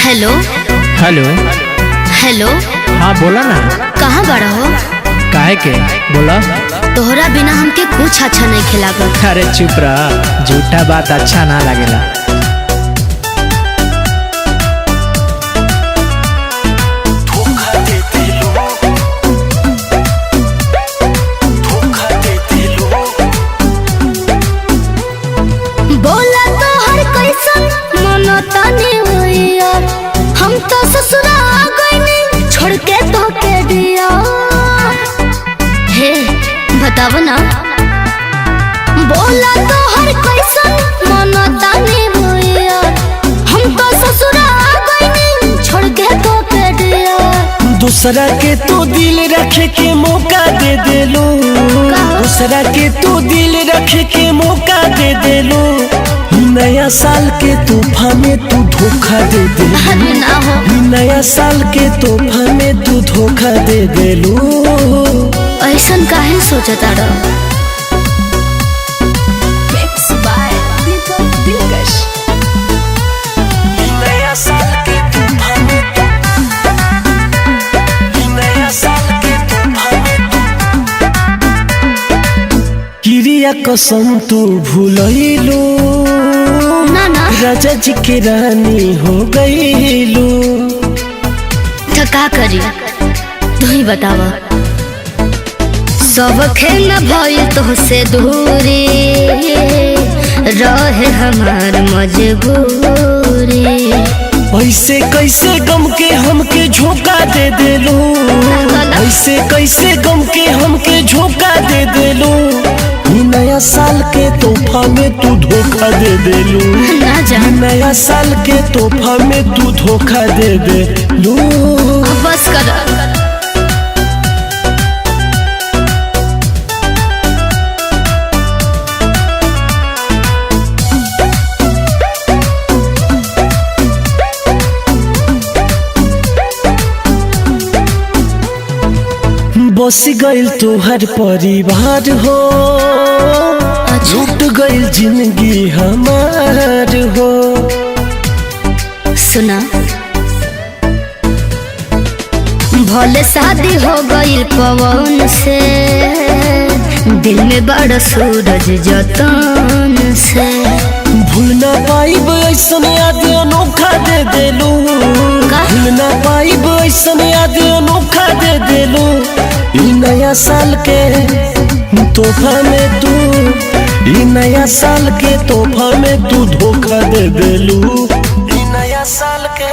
Hello hello. Hello. हाँ बोला ना। कहाँ बड़ा हो? काहे के बोला? तोहरा बिना हमके कुछ अच्छा नहीं खिलागा। अरे चुप रहा, झूठा बात अच्छा ना लगेला। बोला तो हर कैसन मनो तनी हुई यार, हम तो ससुरा आ गए छोड़ के तो के दिया। हे बताव ना। बोला तो हर कैसन मनो तनी हुई यार, हम तो ससुरा आ गए छोड़ के तो के दिया। दूसरा के तो दिल रखे के मौका दे देलो, दूसरा के तो दिल रखे के मौका दे देलो। नया साल के तोहफा में तू धोखा दे दे। अरे ना हो। नया साल के तोहफा में तू धोखा दे देलो। ऐसन काहे सोचता रह? नया साल के तोहफा में नया साल के तोहफा में क्रिया कसम तू भूलैलो, ना ना राजा जी के रानी हो गईलो। तो का करी तू ही बतावा। सब खेल भइल तो से दूरी, रहे हमार मजबूरी। ऐसे कैसे गम के हमके झोंका दे देलो, ऐसे कैसे गम के हमके झोंका दे देलो। नया साल के तोहफा में तू धोखा दे देलू। ना जा नया साल के तोहफा में तू धोखा दे देलू। बस कर। बस गइल तोहर परिवार हो, लूट गइल जिंदगी हमार हो। सुना, भले शादी हो गई पवन से, दिल में बड़ा सूरज जतन से। भूल ना पाइब ऐसन याद अनोखा दे देलू। भूल ना पाइब ऐसन याद अनोखा दे देलू। ई नया साल के तोहफा में तू, ई नया साल के तोहफा में तू धोखा दे देलू। ई नया साल के